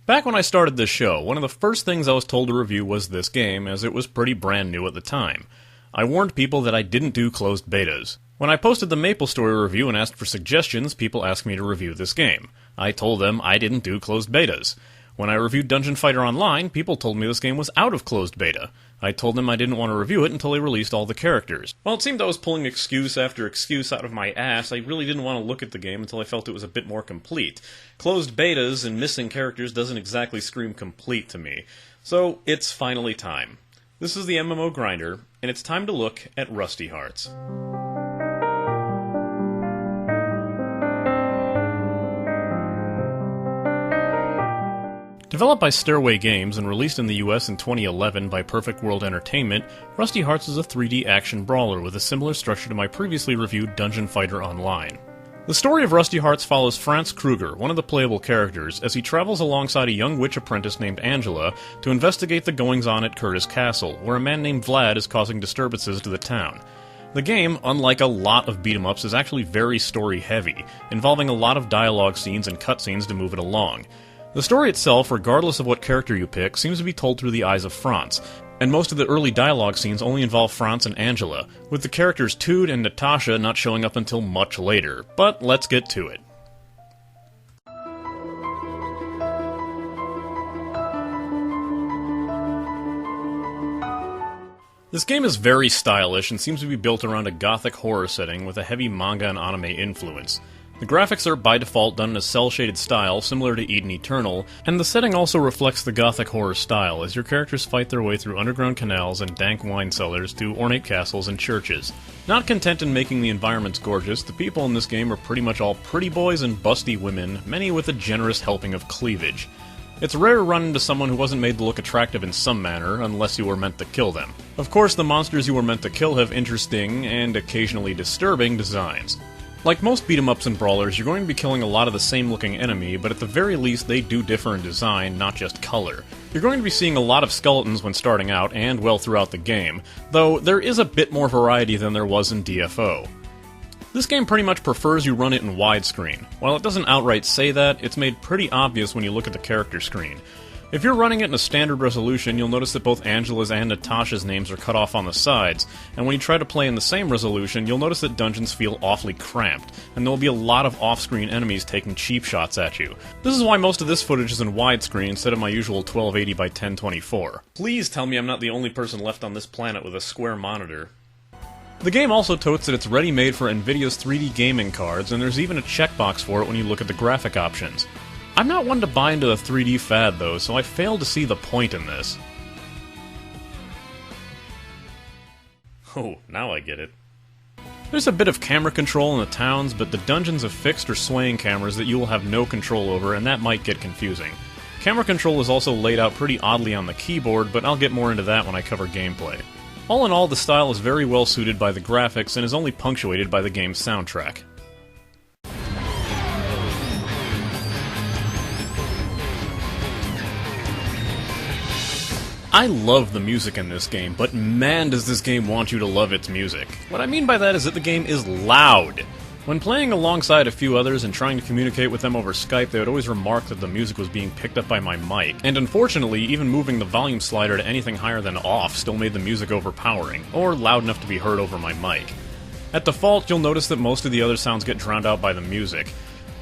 Back when I started this show, one of the first things I was told to review was this game, as it was pretty brand new at the time. I warned people that I didn't do closed betas. When I posted the MapleStory review and asked for suggestions, people asked me to review this game. I told them I didn't do closed betas. When I reviewed Dungeon Fighter Online, people told me this game was out of closed beta. I told them I didn't want to review it until they released all the characters. While it seemed I was pulling excuse after excuse out of my ass, I really didn't want to look at the game until I felt it was a bit more complete. Closed betas and missing characters doesn't exactly scream complete to me. So, it's finally time. This is the MMO Grinder, and it's time to look at Rusty Hearts. Developed by Stairway Games and released in the US in 2011 by Perfect World Entertainment, Rusty Hearts is a 3D action brawler with a similar structure to my previously reviewed Dungeon Fighter Online. The story of Rusty Hearts follows Franz Kruger, one of the playable characters, as he travels alongside a young witch apprentice named Angela to investigate the goings-on at Curtis Castle, where a man named Vlad is causing disturbances to the town. The game, unlike a lot of beat-em-ups, is actually very story-heavy, involving a lot of dialogue scenes and cutscenes to move it along. The story itself, regardless of what character you pick, seems to be told through the eyes of Franz, and most of the early dialogue scenes only involve Franz and Angela, with the characters Tude and Natasha not showing up until much later. But let's get to it. This game is very stylish and seems to be built around a gothic horror setting with a heavy manga and anime influence. The graphics are by default done in a cel-shaded style, similar to Eden Eternal, and the setting also reflects the gothic horror style, as your characters fight their way through underground canals and dank wine cellars to ornate castles and churches. Not content in making the environments gorgeous, the people in this game are pretty much all pretty boys and busty women, many with a generous helping of cleavage. It's rare to run into someone who wasn't made to look attractive in some manner, unless you were meant to kill them. Of course, the monsters you were meant to kill have interesting, and occasionally disturbing, designs. Like most beat-em-ups and brawlers, you're going to be killing a lot of the same looking enemy, but at the very least they do differ in design, not just color. You're going to be seeing a lot of skeletons when starting out, and well throughout the game, though there is a bit more variety than there was in DFO. This game pretty much prefers you run it in widescreen. While it doesn't outright say that, it's made pretty obvious when you look at the character screen. If you're running it in a standard resolution, you'll notice that both Angela's and Natasha's names are cut off on the sides, and when you try to play in the same resolution, you'll notice that dungeons feel awfully cramped, and there'll be a lot of off-screen enemies taking cheap shots at you. This is why most of this footage is in widescreen instead of my usual 1280 by 1024. Please tell me I'm not the only person left on this planet with a square monitor. The game also totes that it's ready-made for Nvidia's 3D gaming cards, and there's even a checkbox for it when you look at the graphic options. I'm not one to buy into the 3D fad, though, so I fail to see the point in this. Oh, now I get it. There's a bit of camera control in the towns, but the dungeons have fixed or swaying cameras that you will have no control over, and that might get confusing. Camera control is also laid out pretty oddly on the keyboard, but I'll get more into that when I cover gameplay. All in all, the style is very well suited by the graphics and is only punctuated by the game's soundtrack. I love the music in this game, but man does this game want you to love its music. What I mean by that is that the game is loud. When playing alongside a few others and trying to communicate with them over Skype, they would always remark that the music was being picked up by my mic, and unfortunately, even moving the volume slider to anything higher than off still made the music overpowering, or loud enough to be heard over my mic. At default, you'll notice that most of the other sounds get drowned out by the music.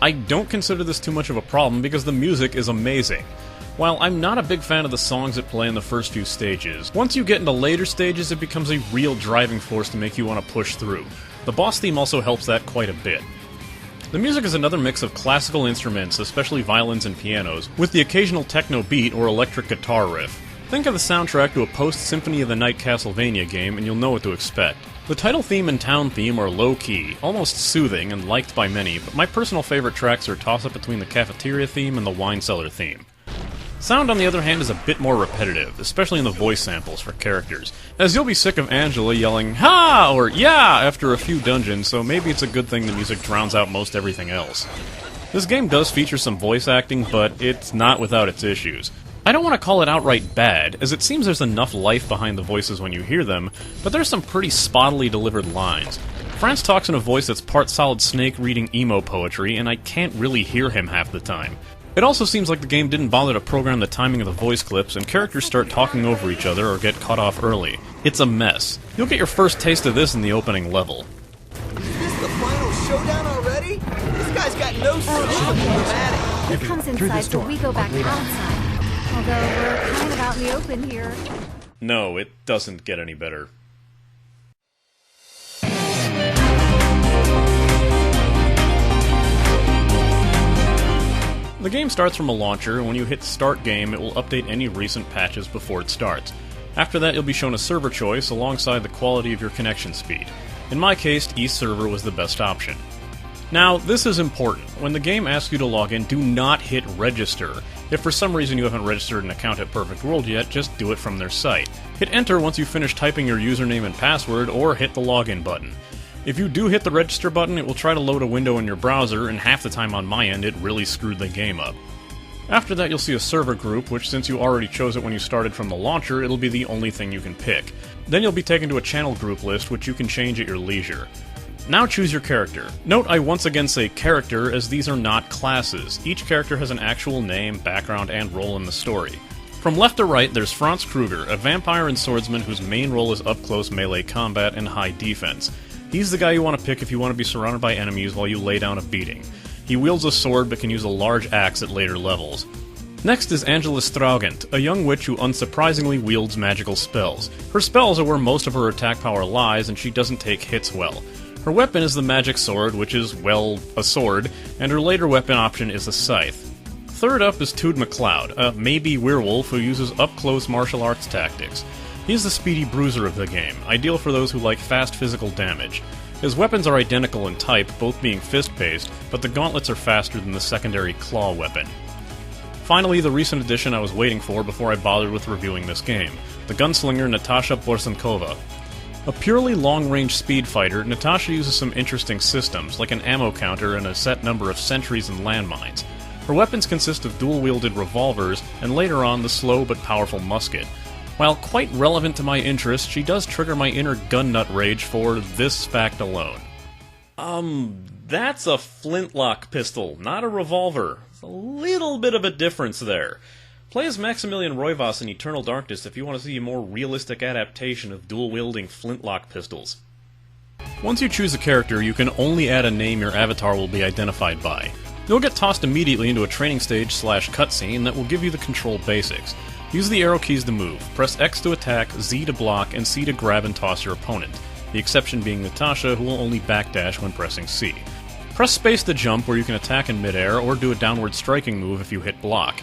I don't consider this too much of a problem because the music is amazing. While I'm not a big fan of the songs that play in the first few stages, once you get into later stages it becomes a real driving force to make you want to push through. The boss theme also helps that quite a bit. The music is another mix of classical instruments, especially violins and pianos, with the occasional techno beat or electric guitar riff. Think of the soundtrack to a post-Symphony of the Night Castlevania game and you'll know what to expect. The title theme and town theme are low-key, almost soothing, and liked by many, but my personal favorite tracks are a toss-up between the cafeteria theme and the wine cellar theme. Sound, on the other hand, is a bit more repetitive, especially in the voice samples for characters, as you'll be sick of Angela yelling, "Ha!" or "Yeah!" after a few dungeons, so maybe it's a good thing the music drowns out most everything else. This game does feature some voice acting, but it's not without its issues. I don't want to call it outright bad, as it seems there's enough life behind the voices when you hear them, but there's some pretty spottily delivered lines. Franz talks in a voice that's part Solid Snake reading emo poetry, and I can't really hear him half the time. It also seems like the game didn't bother to program the timing of the voice clips, and characters start talking over each other or get cut off early. It's a mess. You'll get your first taste of this in the opening level. Is this the final showdown already? This guy's got no sense of dramatic. He comes inside, so we go back outside. Although we're kind of out in the open here. No, it doesn't get any better. The game starts from a launcher, and when you hit Start Game, it will update any recent patches before it starts. After that, you'll be shown a server choice alongside the quality of your connection speed. In my case, East Server was the best option. Now, this is important. When the game asks you to log in, do not hit Register. If for some reason you haven't registered an account at Perfect World yet, just do it from their site. Hit Enter once you finish typing your username and password, or hit the Login button. If you do hit the register button, it will try to load a window in your browser, and half the time on my end it really screwed the game up. After that, you'll see a server group, which since you already chose it when you started from the launcher, it'll be the only thing you can pick. Then you'll be taken to a channel group list, which you can change at your leisure. Now choose your character. Note I once again say character, as these are not classes. Each character has an actual name, background, and role in the story. From left to right, there's Franz Kruger, a vampire and swordsman whose main role is up-close melee combat and high defense. He's the guy you want to pick if you want to be surrounded by enemies while you lay down a beating. He wields a sword but can use a large axe at later levels. Next is Angela Straugent, a young witch who unsurprisingly wields magical spells. Her spells are where most of her attack power lies, and she doesn't take hits well. Her weapon is the magic sword, which is, well, a sword, and her later weapon option is a scythe. Third up is Tood McCloud, a maybe werewolf who uses up-close martial arts tactics. He's the speedy bruiser of the game, ideal for those who like fast physical damage. His weapons are identical in type, both being fist-based, but the gauntlets are faster than the secondary claw weapon. Finally, the recent addition I was waiting for before I bothered with reviewing this game, the gunslinger Natasha Borsankova. A purely long-range speed fighter, Natasha uses some interesting systems, like an ammo counter and a set number of sentries and landmines. Her weapons consist of dual-wielded revolvers, and later on the slow but powerful musket. While quite relevant to my interest, she does trigger my inner gun nut rage for this fact alone. That's a flintlock pistol, not a revolver. There's a little bit of a difference there. Play as Maximilian Roivas in Eternal Darkness if you want to see a more realistic adaptation of dual-wielding flintlock pistols. Once you choose a character, you can only add a name your avatar will be identified by. You'll get tossed immediately into a training stage / cutscene that will give you the control basics. Use the arrow keys to move, press X to attack, Z to block, and C to grab and toss your opponent, the exception being Natasha, who will only backdash when pressing C. Press space to jump, where you can attack in midair, or do a downward striking move if you hit block.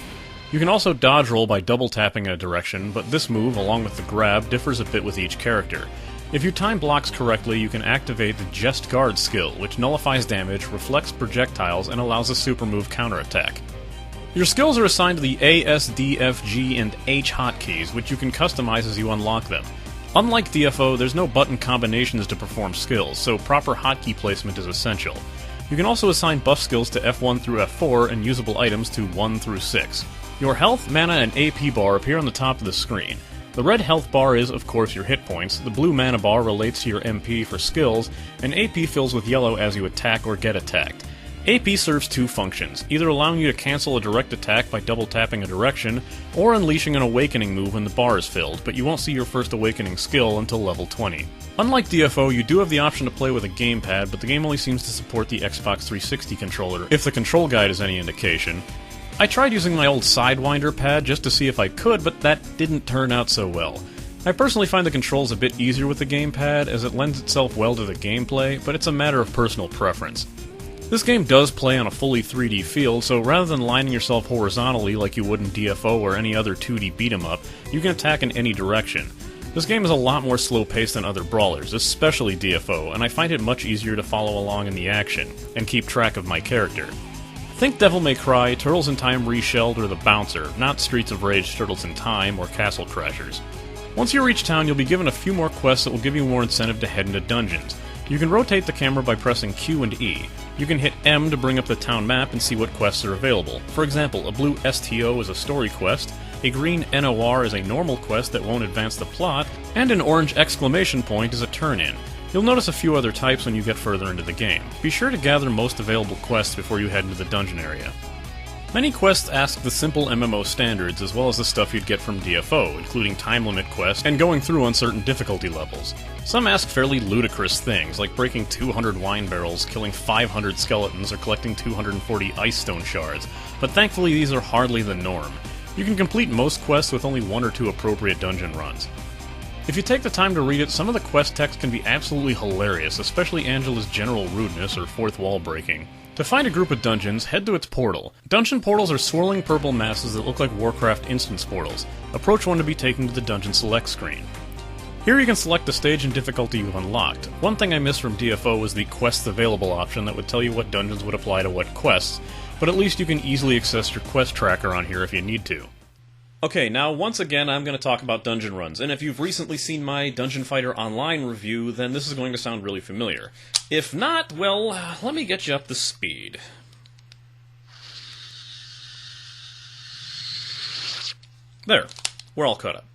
You can also dodge roll by double tapping a direction, but this move, along with the grab, differs a bit with each character. If you time blocks correctly, you can activate the Just Guard skill, which nullifies damage, reflects projectiles, and allows a super move counterattack. Your skills are assigned to the A, S, D, F, G, and H hotkeys, which you can customize as you unlock them. Unlike DFO, there's no button combinations to perform skills, so proper hotkey placement is essential. You can also assign buff skills to F1 through F4 and usable items to 1 through 6. Your health, mana, and AP bar appear on the top of the screen. The red health bar is, of course, your hit points, the blue mana bar relates to your MP for skills, and AP fills with yellow as you attack or get attacked. AP serves two functions, either allowing you to cancel a direct attack by double tapping a direction, or unleashing an awakening move when the bar is filled, but you won't see your first awakening skill until level 20. Unlike DFO, you do have the option to play with a gamepad, but the game only seems to support the Xbox 360 controller, if the control guide is any indication. I tried using my old Sidewinder pad just to see if I could, but that didn't turn out so well. I personally find the controls a bit easier with the gamepad, as it lends itself well to the gameplay, but it's a matter of personal preference. This game does play on a fully 3D field, so rather than lining yourself horizontally like you would in DFO or any other 2D beat-em-up, you can attack in any direction. This game is a lot more slow-paced than other brawlers, especially DFO, and I find it much easier to follow along in the action, and keep track of my character. Think Devil May Cry, Turtles in Time Reshelled, or The Bouncer, not Streets of Rage, Turtles in Time, or Castle Crashers. Once you reach town, you'll be given a few more quests that will give you more incentive to head into dungeons. You can rotate the camera by pressing Q and E. You can hit M to bring up the town map and see what quests are available. For example, a blue STO is a story quest, a green NOR is a normal quest that won't advance the plot, and an orange exclamation point is a turn-in. You'll notice a few other types when you get further into the game. Be sure to gather most available quests before you head into the dungeon area. Many quests ask the simple MMO standards as well as the stuff you'd get from DFO, including time limit quests and going through uncertain difficulty levels. Some ask fairly ludicrous things, like breaking 200 wine barrels, killing 500 skeletons, or collecting 240 ice stone shards, but thankfully these are hardly the norm. You can complete most quests with only 1 or 2 appropriate dungeon runs. If you take the time to read it, some of the quest text can be absolutely hilarious, especially Angela's general rudeness or fourth wall breaking. To find a group of dungeons, head to its portal. Dungeon portals are swirling purple masses that look like Warcraft instance portals. Approach one to be taken to the dungeon select screen. Here you can select the stage and difficulty you've unlocked. One thing I missed from DFO was the quests available option that would tell you what dungeons would apply to what quests, but at least you can easily access your quest tracker on here if you need to. Okay, now once again I'm going to talk about dungeon runs, and if you've recently seen my Dungeon Fighter Online review, then this is going to sound really familiar. If not, well, let me get you up to speed. There, we're all caught up.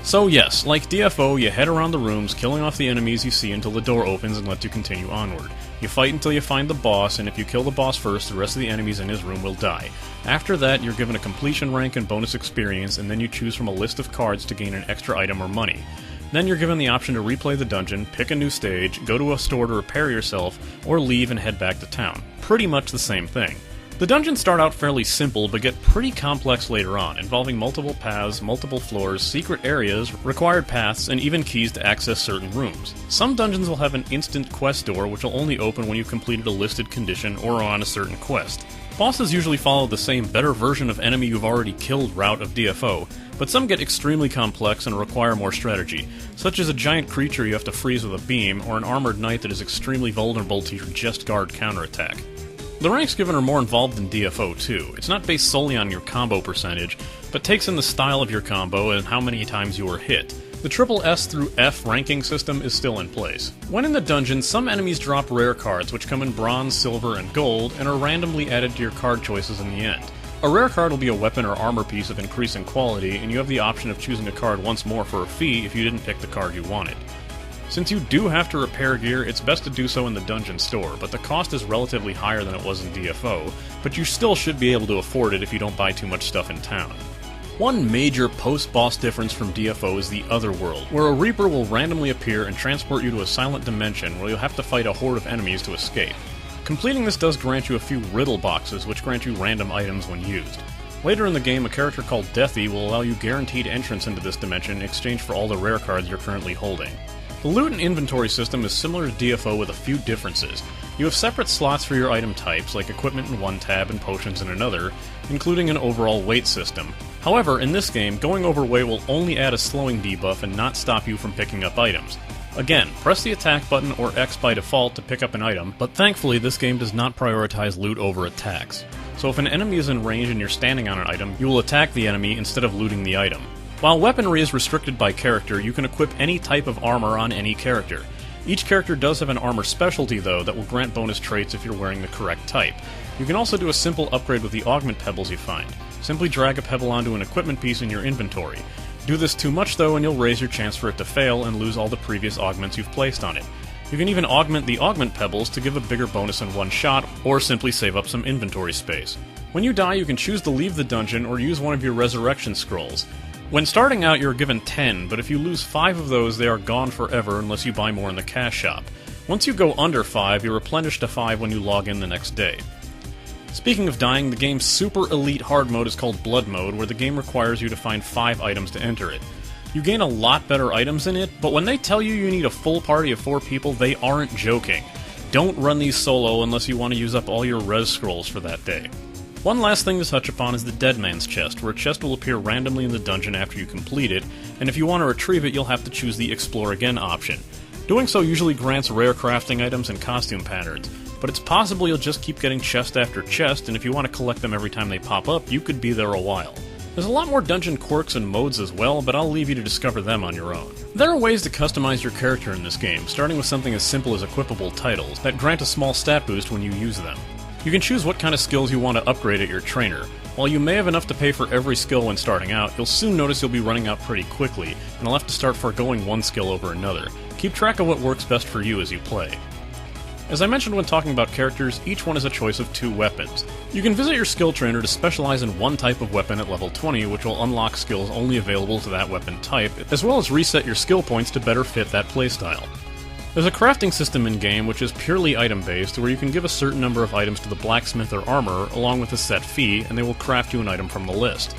So yes, like DFO, you head around the rooms, killing off the enemies you see until the door opens and lets you continue onward. You fight until you find the boss, and if you kill the boss first, the rest of the enemies in his room will die. After that, you're given a completion rank and bonus experience, and then you choose from a list of cards to gain an extra item or money. Then you're given the option to replay the dungeon, pick a new stage, go to a store to repair yourself, or leave and head back to town. Pretty much the same thing. The dungeons start out fairly simple, but get pretty complex later on, involving multiple paths, multiple floors, secret areas, required paths, and even keys to access certain rooms. Some dungeons will have an instant quest door, which will only open when you've completed a listed condition or are on a certain quest. Bosses usually follow the same better version of enemy you've already killed route of DFO, but some get extremely complex and require more strategy, such as a giant creature you have to freeze with a beam, or an armored knight that is extremely vulnerable to your just guard counterattack. The ranks given are more involved than DFO too. It's not based solely on your combo percentage, but takes in the style of your combo and how many times you were hit. The triple S through F ranking system is still in place. When in the dungeon, some enemies drop rare cards which come in bronze, silver, and gold, and are randomly added to your card choices in the end. A rare card will be a weapon or armor piece of increasing quality, and you have the option of choosing a card once more for a fee if you didn't pick the card you wanted. Since you do have to repair gear, it's best to do so in the dungeon store, but the cost is relatively higher than it was in DFO, but you still should be able to afford it if you don't buy too much stuff in town. One major post-boss difference from DFO is the Otherworld, where a Reaper will randomly appear and transport you to a silent dimension where you'll have to fight a horde of enemies to escape. Completing this does grant you a few riddle boxes, which grant you random items when used. Later in the game, a character called Deathy will allow you guaranteed entrance into this dimension in exchange for all the rare cards you're currently holding. The loot and inventory system is similar to DFO with a few differences. You have separate slots for your item types, like equipment in one tab and potions in another, including an overall weight system. However, in this game, going overweight will only add a slowing debuff and not stop you from picking up items. Again, press the attack button or X by default to pick up an item, but thankfully this game does not prioritize loot over attacks. So if an enemy is in range and you're standing on an item, you will attack the enemy instead of looting the item. While weaponry is restricted by character, you can equip any type of armor on any character. Each character does have an armor specialty, though, that will grant bonus traits if you're wearing the correct type. You can also do a simple upgrade with the augment pebbles you find. Simply drag a pebble onto an equipment piece in your inventory. Do this too much, though, and you'll raise your chance for it to fail and lose all the previous augments you've placed on it. You can even augment the augment pebbles to give a bigger bonus in one shot, or simply save up some inventory space. When you die, you can choose to leave the dungeon or use one of your resurrection scrolls. When starting out, you're given 10, but if you lose 5 of those, they are gone forever unless you buy more in the cash shop. Once you go under 5, you're replenished to 5 when you log in the next day. Speaking of dying, the game's super elite hard mode is called Blood Mode, where the game requires you to find 5 items to enter it. You gain a lot better items in it, but when they tell you you need a full party of 4 people, they aren't joking. Don't run these solo unless you want to use up all your res scrolls for that day. One last thing to touch upon is the Dead Man's Chest, where a chest will appear randomly in the dungeon after you complete it, and if you want to retrieve it, you'll have to choose the Explore Again option. Doing so usually grants rare crafting items and costume patterns, but it's possible you'll just keep getting chest after chest, and if you want to collect them every time they pop up, you could be there a while. There's a lot more dungeon quirks and modes as well, but I'll leave you to discover them on your own. There are ways to customize your character in this game, starting with something as simple as equipable titles, that grant a small stat boost when you use them. You can choose what kind of skills you want to upgrade at your trainer. While you may have enough to pay for every skill when starting out, you'll soon notice you'll be running out pretty quickly, and you'll have to start foregoing one skill over another. Keep track of what works best for you as you play. As I mentioned when talking about characters, each one is a choice of 2 weapons. You can visit your skill trainer to specialize in one type of weapon at level 20, which will unlock skills only available to that weapon type, as well as reset your skill points to better fit that playstyle. There's a crafting system in-game which is purely item-based, where you can give a certain number of items to the blacksmith or armorer, along with a set fee, and they will craft you an item from the list.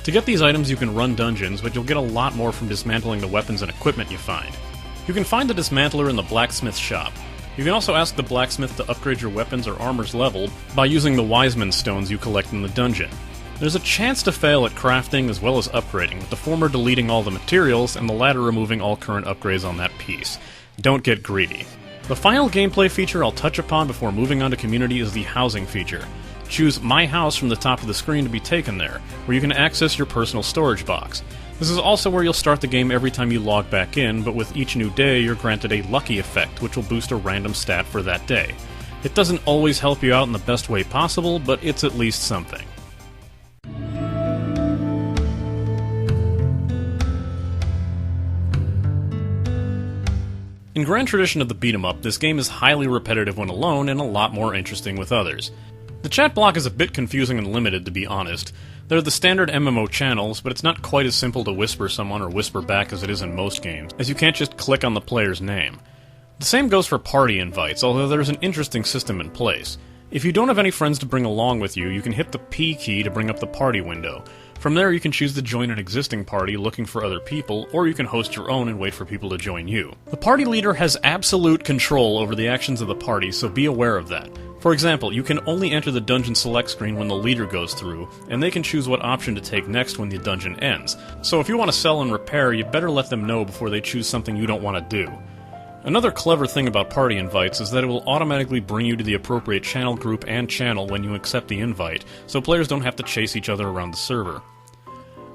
To get these items you can run dungeons, but you'll get a lot more from dismantling the weapons and equipment you find. You can find the dismantler in the blacksmith's shop. You can also ask the blacksmith to upgrade your weapons or armor's level by using the Wiseman stones you collect in the dungeon. There's a chance to fail at crafting as well as upgrading, with the former deleting all the materials and the latter removing all current upgrades on that piece. Don't get greedy. The final gameplay feature I'll touch upon before moving on to community is the housing feature. Choose My House from the top of the screen to be taken there, where you can access your personal storage box. This is also where you'll start the game every time you log back in, but with each new day you're granted a lucky effect, which will boost a random stat for that day. It doesn't always help you out in the best way possible, but it's at least something. In grand tradition of the beat-em-up, this game is highly repetitive when alone and a lot more interesting with others. The chat block is a bit confusing and limited, to be honest. They're the standard MMO channels, but it's not quite as simple to whisper someone or whisper back as it is in most games, as you can't just click on the player's name. The same goes for party invites, although there's an interesting system in place. If you don't have any friends to bring along with you, you can hit the P key to bring up the party window. From there you can choose to join an existing party looking for other people, or you can host your own and wait for people to join you. The party leader has absolute control over the actions of the party, so be aware of that. For example, you can only enter the dungeon select screen when the leader goes through, and they can choose what option to take next when the dungeon ends. So if you want to sell and repair, you better let them know before they choose something you don't want to do. Another clever thing about party invites is that it will automatically bring you to the appropriate channel group and channel when you accept the invite, so players don't have to chase each other around the server.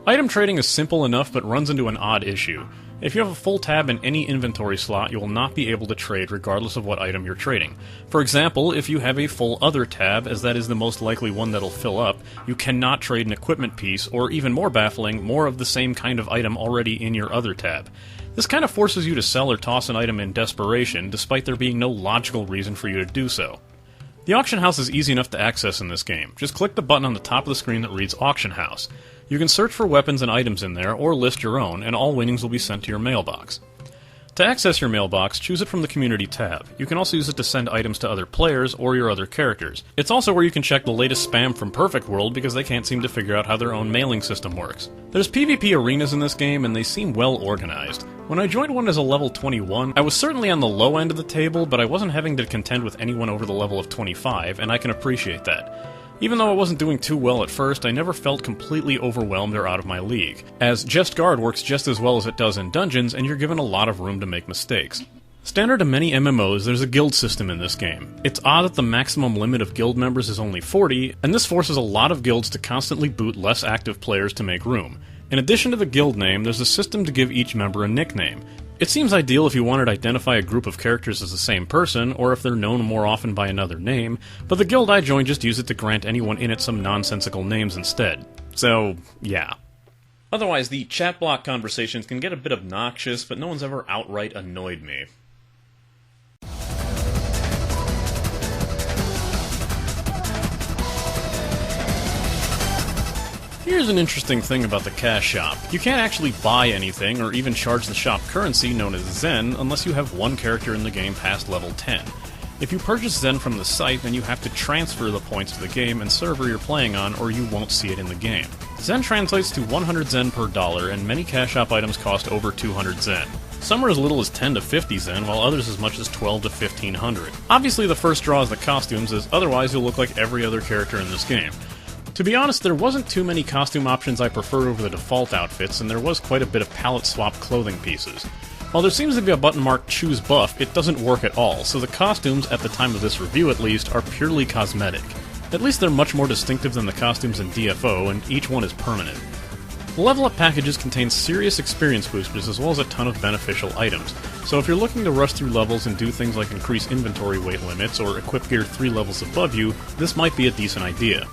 Item trading is simple enough but runs into an odd issue. If you have a full tab in any inventory slot, you will not be able to trade regardless of what item you're trading. For example, if you have a full Other tab, as that is the most likely one that'll fill up, you cannot trade an equipment piece, or even more baffling, more of the same kind of item already in your Other tab. This kind of forces you to sell or toss an item in desperation, despite there being no logical reason for you to do so. The auction house is easy enough to access in this game. Just click the button on the top of the screen that reads Auction House. You can search for weapons and items in there, or list your own, and all winnings will be sent to your mailbox. To access your mailbox, choose it from the Community tab. You can also use it to send items to other players or your other characters. It's also where you can check the latest spam from Perfect World because they can't seem to figure out how their own mailing system works. There's PvP arenas in this game and they seem well organized. When I joined one as a level 21, I was certainly on the low end of the table, but I wasn't having to contend with anyone over the level of 25, and I can appreciate that. Even though I wasn't doing too well at first, I never felt completely overwhelmed or out of my league, as Just Guard works just as well as it does in dungeons, and you're given a lot of room to make mistakes. Standard to many MMOs, there's a guild system in this game. It's odd that the maximum limit of guild members is only 40, and this forces a lot of guilds to constantly boot less active players to make room. In addition to the guild name, there's a system to give each member a nickname. It seems ideal if you wanted to identify a group of characters as the same person, or if they're known more often by another name, but the guild I joined just used it to grant anyone in it some nonsensical names instead. So, yeah. Otherwise, the chat block conversations can get a bit obnoxious, but no one's ever outright annoyed me. Here's an interesting thing about the cash shop. You can't actually buy anything or even charge the shop currency known as Zen unless you have one character in the game past level 10. If you purchase Zen from the site, then you have to transfer the points to the game and server you're playing on, or you won't see it in the game. Zen translates to 100 Zen per dollar, and many cash shop items cost over 200 Zen. Some are as little as 10 to 50 Zen, while others as much as 12 to 1500. Obviously the first draw is the costumes, as otherwise you'll look like every other character in this game. To be honest, there wasn't too many costume options I preferred over the default outfits, and there was quite a bit of palette swap clothing pieces. While there seems to be a button marked Choose Buff, it doesn't work at all, so the costumes, at the time of this review at least, are purely cosmetic. At least they're much more distinctive than the costumes in DFO, and each one is permanent. The level up packages contain serious experience boosters as well as a ton of beneficial items, so if you're looking to rush through levels and do things like increase inventory weight limits or equip gear 3 levels above you, this might be a decent idea.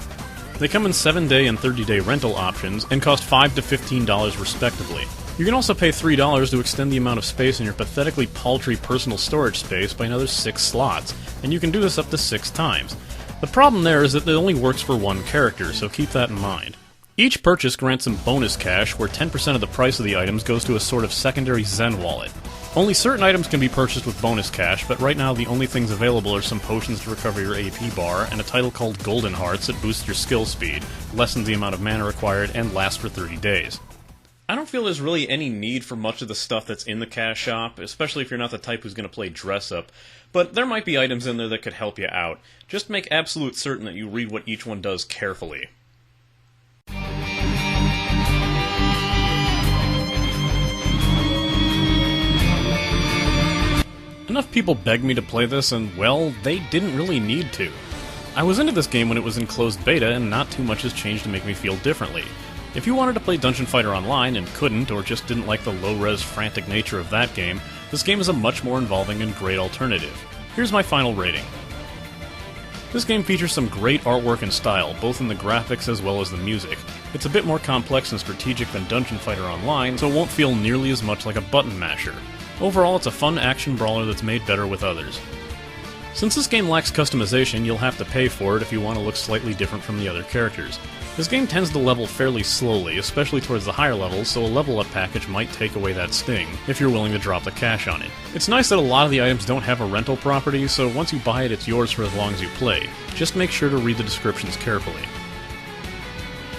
They come in 7-day and 30-day rental options, and cost $5 to $15 respectively. You can also pay $3 to extend the amount of space in your pathetically paltry personal storage space by another 6 slots, and you can do this up to 6 times. The problem there is that it only works for one character, so keep that in mind. Each purchase grants some bonus cash, where 10% of the price of the items goes to a sort of secondary Zen wallet. Only certain items can be purchased with bonus cash, but right now the only things available are some potions to recover your AP bar, and a title called Golden Hearts that boosts your skill speed, lessens the amount of mana required, and lasts for 30 days. I don't feel there's really any need for much of the stuff that's in the cash shop, especially if you're not the type who's going to play dress-up, but there might be items in there that could help you out. Just make absolute certain that you read what each one does carefully. Enough people begged me to play this, and, well, they didn't really need to. I was into this game when it was in closed beta, and not too much has changed to make me feel differently. If you wanted to play Dungeon Fighter Online and couldn't, or just didn't like the low-res, frantic nature of that game, this game is a much more involving and great alternative. Here's my final rating. This game features some great artwork and style, both in the graphics as well as the music. It's a bit more complex and strategic than Dungeon Fighter Online, so it won't feel nearly as much like a button masher. Overall, it's a fun action brawler that's made better with others. Since this game lacks customization, you'll have to pay for it if you want to look slightly different from the other characters. This game tends to level fairly slowly, especially towards the higher levels, so a level-up package might take away that sting, if you're willing to drop the cash on it. It's nice that a lot of the items don't have a rental property, so once you buy it, it's yours for as long as you play. Just make sure to read the descriptions carefully.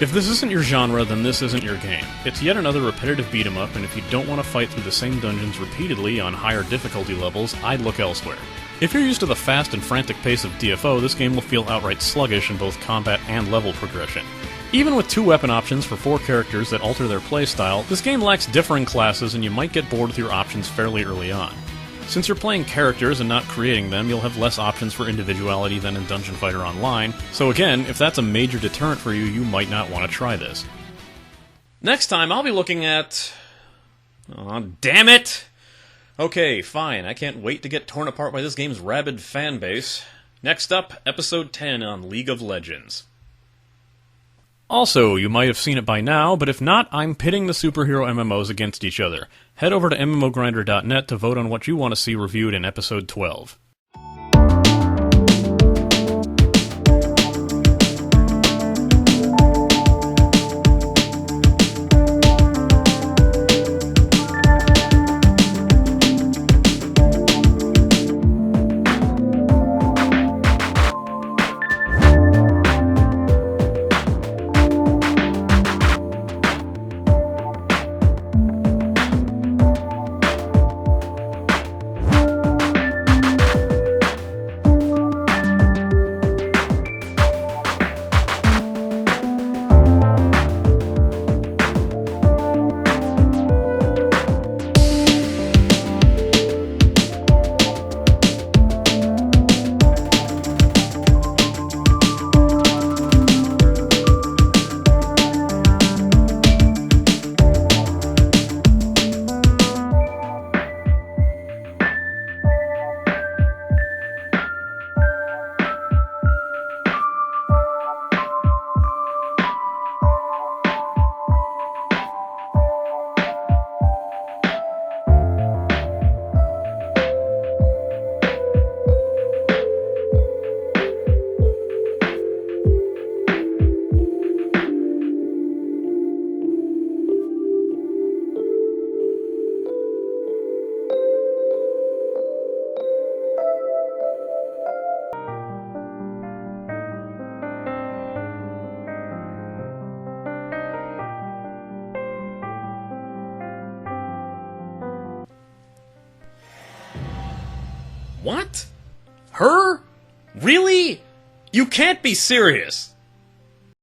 If this isn't your genre, then this isn't your game. It's yet another repetitive beat-em-up, and if you don't want to fight through the same dungeons repeatedly on higher difficulty levels, I'd look elsewhere. If you're used to the fast and frantic pace of DFO, this game will feel outright sluggish in both combat and level progression. Even with 2 weapon options for 4 characters that alter their playstyle, this game lacks differing classes and you might get bored with your options fairly early on. Since you're playing characters and not creating them, you'll have less options for individuality than in Dungeon Fighter Online, so again, if that's a major deterrent for you, you might not want to try this. Next time, I'll be looking at... oh, damn it! Okay, fine, I can't wait to get torn apart by this game's rabid fanbase. Next up, Episode 10 on League of Legends. Also, you might have seen it by now, but if not, I'm pitting the superhero MMOs against each other. Head over to mmogrinder.net to vote on what you want to see reviewed in Episode 12. What? Her? Really? You can't be serious!